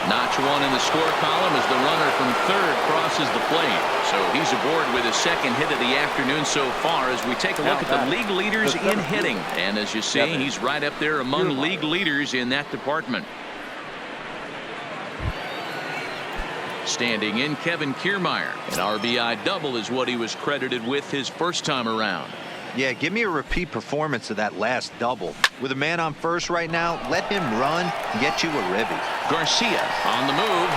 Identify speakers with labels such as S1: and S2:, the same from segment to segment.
S1: Notch one in the score column as the runner from third crosses the plate. So he's aboard with his second hit of the afternoon so far as we take a look at the league leaders in hitting. And as you see, he's right up there among league leaders in that department. Standing in, Kevin Kiermaier. An RBI double is what he was credited with his first time around.
S2: Yeah, give me a repeat performance of that last double. With a man on first right now, let him run and get you a ribby.
S1: Garcia on the move.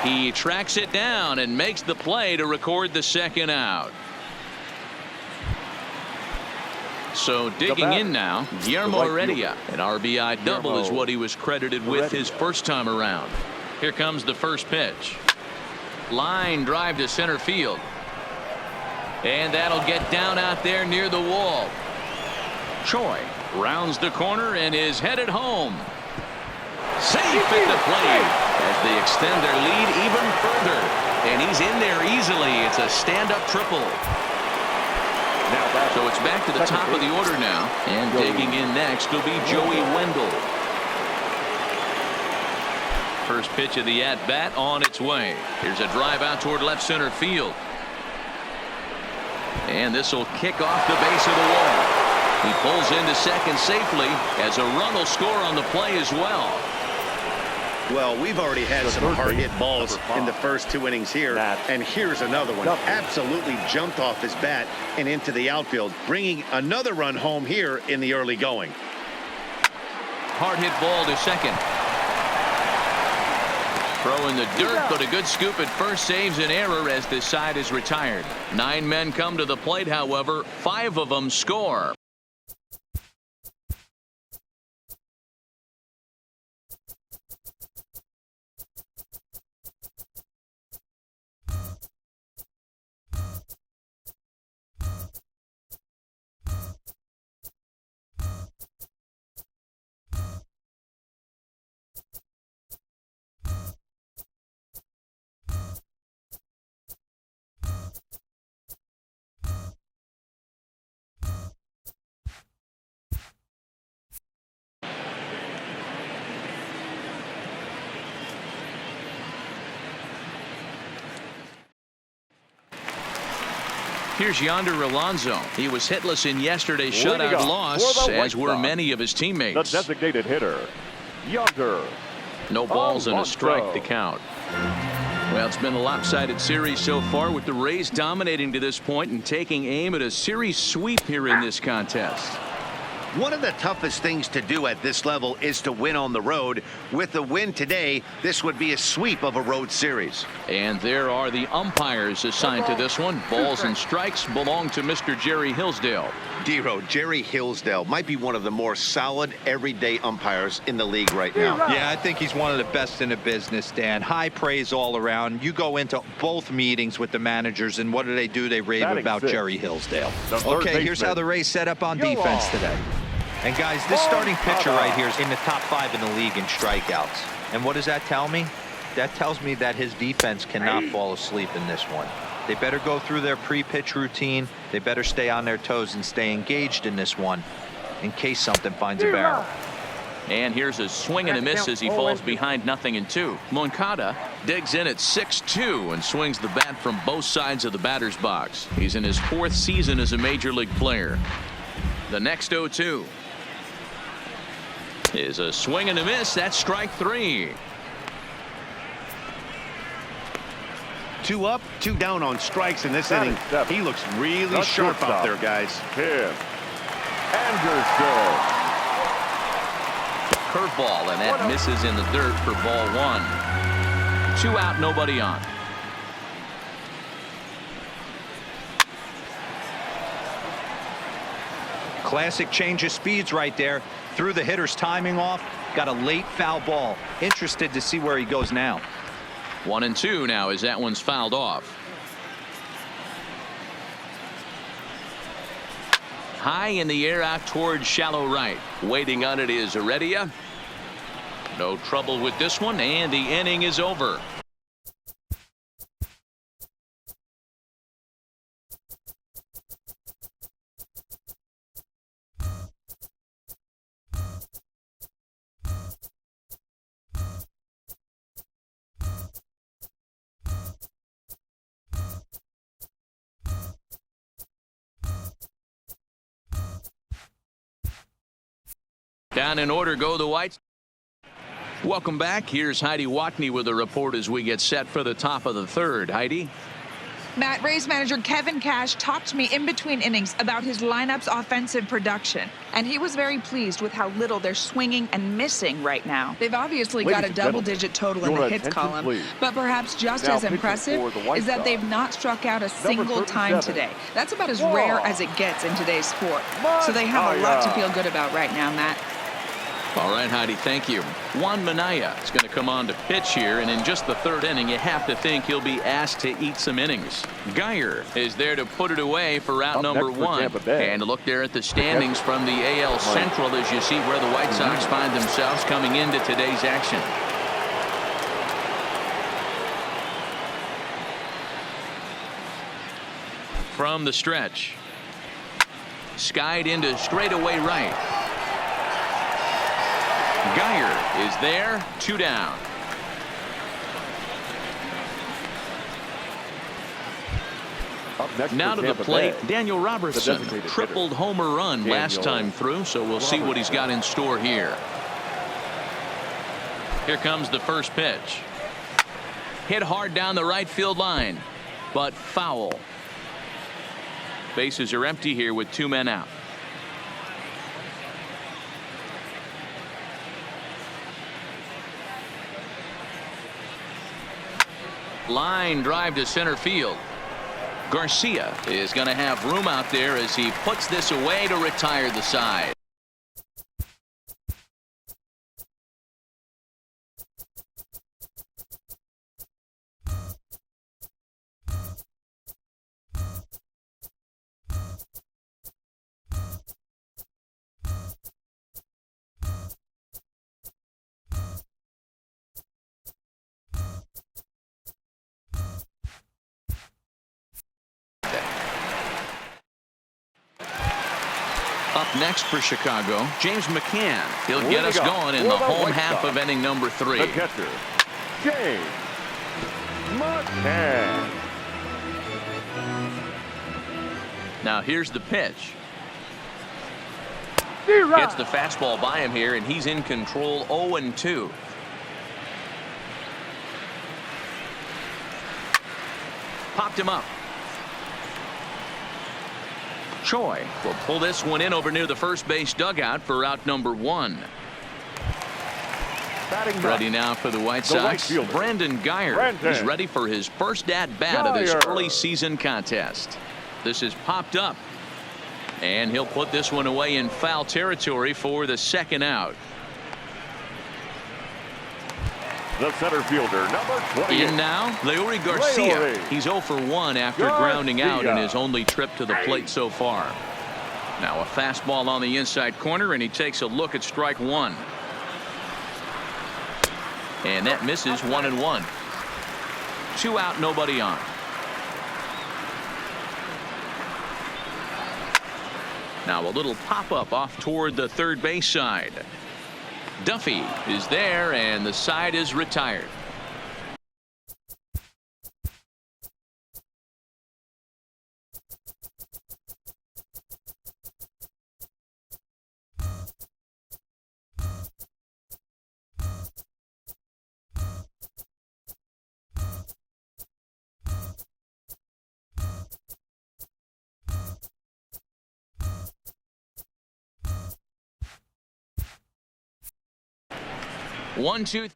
S1: He tracks it down and makes the play to record the second out. So digging in now, Guillermo Heredia. An RBI double is what he was credited with his first time around. Here comes the first pitch. Line drive to center field. And that'll get down out there near the wall. Choi rounds the corner and is headed home. Safe at the plate as they extend their lead even further. And he's in there easily. It's a stand-up triple. So it's back to the top of the order now. And digging in next will be Joey Wendell. First pitch of the at-bat on its way. Here's a drive out toward left center field. And this will kick off the base of the wall. He pulls into second safely as a run will score on the play as well.
S3: Well, we've already had some hard hit balls in the first two innings here, and here's another one. Absolutely jumped off his bat and into the outfield, bringing another run home here in the early going.
S1: Hard hit ball to second. Throw in the dirt, but a good scoop at first saves an error as this side is retired. 9 men come to the plate, however, 5 of them score. Here's Yonder Alonso. He was hitless in yesterday's shutout loss, as were many of his teammates.
S4: The designated hitter, Yonder.
S1: No balls and a strike to count. Well, it's been a lopsided series so far, with the Rays dominating to this point and taking aim at a series sweep here in this contest.
S3: One of the toughest things to do at this level is to win on the road. With the win today, this would be a sweep of a road series.
S1: And there are the umpires assigned to this one. Balls and strikes belong to Mr. Jerry Hillsdale.
S3: Dero, Jerry Hillsdale might be one of the more solid everyday umpires in the league right now.
S2: Yeah, I think he's one of the best in the business, Dan. High praise all around. You go into both meetings with the managers, and what do? They rave about Jerry Hillsdale. Okay, here's how the Rays set up on defense today. And guys, this starting pitcher right here is in the top 5 in the league in strikeouts. And what does that tell me? That tells me that his defense cannot fall asleep in this one. They better go through their pre-pitch routine. They better stay on their toes and stay engaged in this one in case something finds a barrel.
S1: And here's a swing and a miss as he falls behind 0-2. Moncada digs in at 6-2 and swings the bat from both sides of the batter's box. He's in his 4th season as a major league player. The next 0-2 is a swing and a miss. That's strike 3.
S3: 2 up, 2 down on strikes in this inning. He looks really sharp out there, guys.
S4: Anderson.
S1: Curveball, and that misses in the dirt for ball 1. 2 out, nobody on.
S2: Classic change of speeds right there. Threw the hitter's timing off. Got a late foul ball. Interested to see where he goes now.
S1: 1-2 now as that one's fouled off. High in the air out towards shallow right. Waiting on it is Heredia. No trouble with this one, and the inning is over. And in order go the Whites. Welcome back. Here's Heidi Watney with a report as we get set for the top of the third. Heidi.
S5: Matt, Rays manager Kevin Cash talked to me in between innings about his lineup's offensive production, and he was very pleased with how little they're swinging and missing right now. They've obviously got a double-digit total in the hits column, but perhaps just as impressive is that they've not struck out a single time today. That's about as rare as it gets in today's sport. So they have a lot to feel good about right now, Matt.
S1: All right, Heidi, thank you. Juan Minaya is going to come on to pitch here, and in just the third inning, you have to think he'll be asked to eat some innings. Geyer is there to put it away for out number one. And look there at the standings from the AL Central as you see where the White Sox find themselves coming into today's action. From the stretch. Skied into straightaway right. Geyer is there, 2 down. Now to the plate, Daniel Robertson, tripled homer run last time through, so we'll see what he's got in store here. Here comes the first pitch. Hit hard down the right field line, but foul. Bases are empty here with 2 men out. Line drive to center field. Garcia is going to have room out there as he puts this away to retire the side. Up next for Chicago, James McCann. He'll get us going in the home half of inning number 3.
S4: The catcher, James McCann.
S1: Now here's the pitch. Gets the fastball by him here, and he's in control 0-2. Popped him up. Choi will pull this one in over near the first base dugout for out number 1. Ready now for the White Sox. Brandon Geyer is ready for his first at-bat of this early season contest. This is popped up, and he'll put this one away in foul territory for the second out.
S4: The center fielder, number 20.
S1: In now, Leury Garcia. He's 0 for 1 after grounding out in his only trip to the plate so far. Now a fastball on the inside corner, and he takes a look at strike 1. And that misses 1-1. 2 out, nobody on. Now a little pop-up off toward the third base side. Duffy is there, and the side is retired. One, two.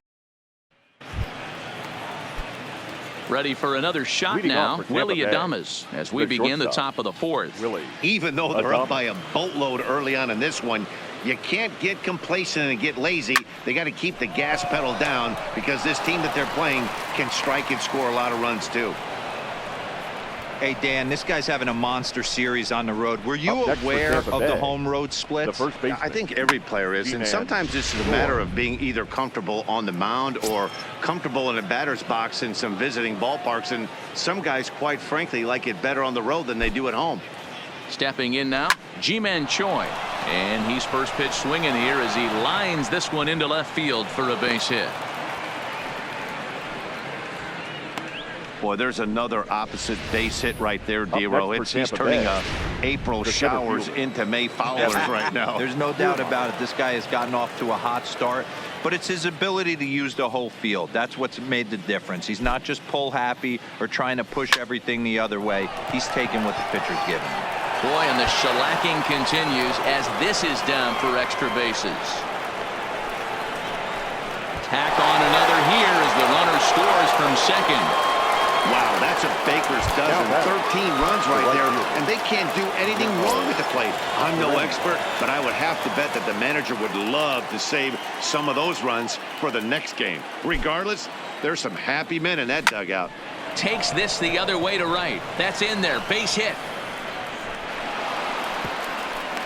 S1: Ready for another shot now. Willie Adames as we begin the top of the 4th.
S3: Even though they're up by a boatload early on in this one, you can't get complacent and get lazy. They got to keep the gas pedal down because this team that they're playing can strike and score a lot of runs too.
S2: Hey, Dan, this guy's having a monster series on the road. Were you aware of the home road splits?
S3: I think every player is, and sometimes this is a matter of being either comfortable on the mound or comfortable in a batter's box in some visiting ballparks, and some guys, quite frankly, like it better on the road than they do at home.
S1: Stepping in now, Ji-Man Choi, and he's first pitch swinging here as he lines this one into left field for a base hit.
S3: Boy, there's another opposite base hit right there, Dero. He's turning a April showers into May followers right now.
S2: There's no doubt about it. This guy has gotten off to a hot start, but it's his ability to use the whole field. That's what's made the difference. He's not just pull happy or trying to push everything the other way. He's taking what the pitcher's giving him.
S1: Boy, and the shellacking continues as this is down for extra bases. Tack on another here as the runner scores from second.
S3: Wow, that's a baker's dozen. 13 runs right there, and they can't do anything wrong at the plate. I'm no expert, but I would have to bet that the manager would love to save some of those runs for the next game. Regardless, there's some happy men in that dugout.
S1: Takes this the other way to right. That's in there. Base hit.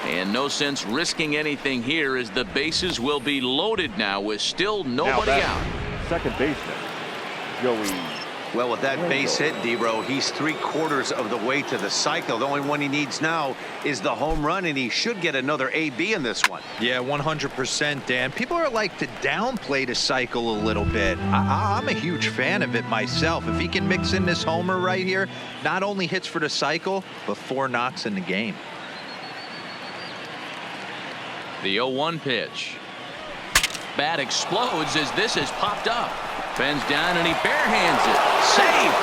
S1: And no sense risking anything here as the bases will be loaded now with still nobody out.
S4: Second baseman, Joey.
S3: Well, with that base hit, D-Row, he's 3/4 of the way to the cycle. The only one he needs now is the home run, and he should get another AB in this one.
S2: Yeah, 100%, Dan. People are like to downplay the cycle a little bit. I'm a huge fan of it myself. If he can mix in this homer right here, not only hits for the cycle, but 4 knocks in the game.
S1: The 0-1 pitch. Bat explodes as this has popped up. Bends down and he barehands it. Save!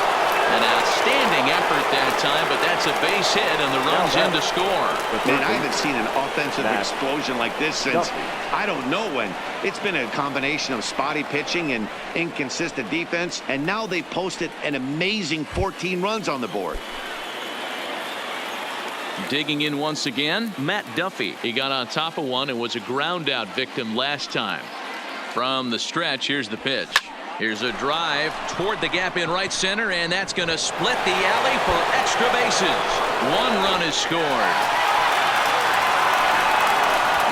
S1: An outstanding effort that time, but that's a base hit and the run's in to score.
S3: Man, I haven't seen an offensive explosion like this since I don't know when. It's been a combination of spotty pitching and inconsistent defense, and now they've posted an amazing 14 runs on the board.
S1: Digging in once again, Matt Duffy. He got on top of one and was a ground out victim last time. From the stretch, here's the pitch. Here's a drive toward the gap in right center, and that's going to split the alley for extra bases. 1 run is scored.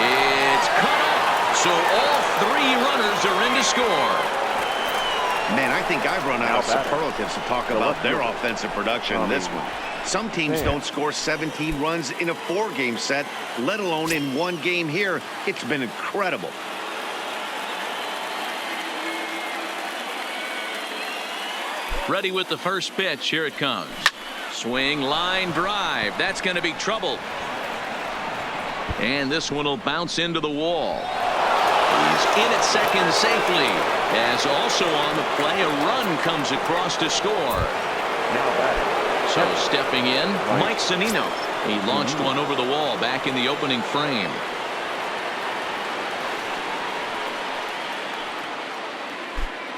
S1: It's cut off, so all 3 runners are in to score.
S3: Man, I think I've run out of superlatives to talk about their offensive production in this one. Some teams don't score 17 runs in a 4-game set, let alone in 1 game here. It's been incredible.
S1: Ready with the first pitch. Here it comes. Swing, line, drive. That's going to be trouble. And this one will bounce into the wall. He's in at second safely. As also on the play, a run comes across to score.
S4: Now batting.
S1: So stepping in, Mike Zunino. He launched one over the wall back in the opening frame.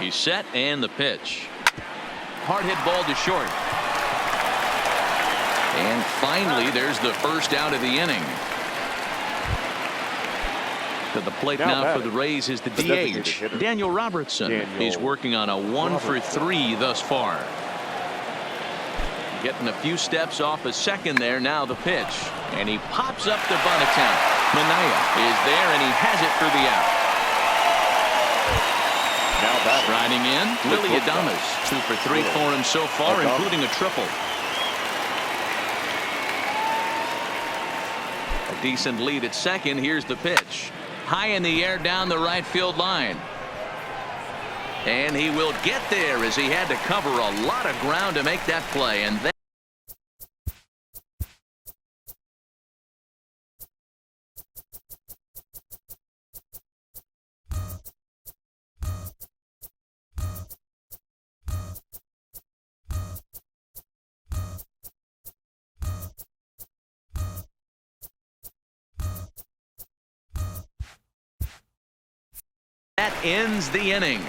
S1: He's set and the pitch. Hard hit ball to short. And finally, there's the first out of the inning. To the plate now for the Rays is the DH, Daniel Robertson. He's working on a 1 for 3 thus far. Getting a few steps off a second there. Now the pitch. And he pops up the bunt attempt. Minaya is there, and he has it for the out. Now striding in, Willie Adames. 2 for 3 for him so far, including a triple. A decent lead at second. Here's the pitch. High in the air down the right field line. And he will get there as he had to cover a lot of ground to make that play. And then that ends the inning.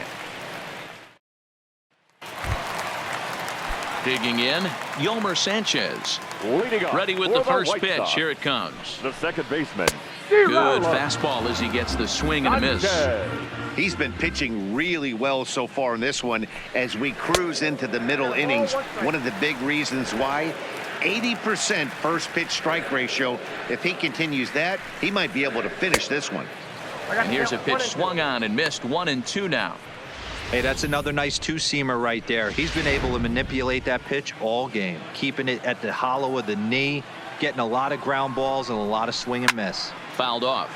S1: Digging in, Yolmer Sanchez. Ready with the first pitch. Here it comes.
S4: The second baseman.
S1: Good fastball as he gets the swing and a miss.
S3: He's been pitching really well so far in this one as we cruise into the middle innings. One of the big reasons why, 80% first pitch strike ratio. If he continues that, he might be able to finish this one.
S1: And here's a pitch swung on and missed. 1-2 now.
S2: Hey, that's another nice 2-seamer right there. He's been able to manipulate that pitch all game, keeping it at the hollow of the knee, getting a lot of ground balls and a lot of swing and miss.
S1: Fouled off.